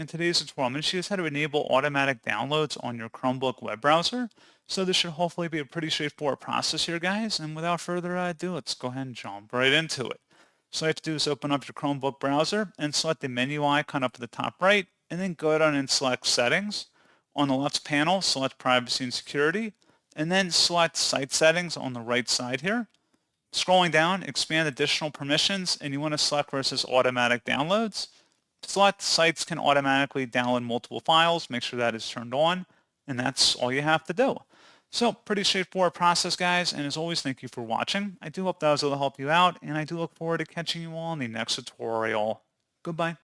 In today's tutorial, I'm going to show you how to enable automatic downloads on your Chromebook web browser. So this should hopefully be a pretty straightforward process here, guys. And without further ado, let's go ahead and jump right into it. So all you have to do is open up your Chromebook browser and select the menu icon up at the top right, and then go down and select Settings. On the left panel, select Privacy and Security, and then select Site Settings on the right side here. Scrolling down, expand additional permissions, and you want to select where it says Automatic Downloads. Select Sites can automatically download multiple files. Make sure that is turned on, and that's all you have to do. So pretty straightforward process, guys, and as always, thank you for watching. I do hope that was able to help you out, and I do look forward to catching you all in the next tutorial. Goodbye.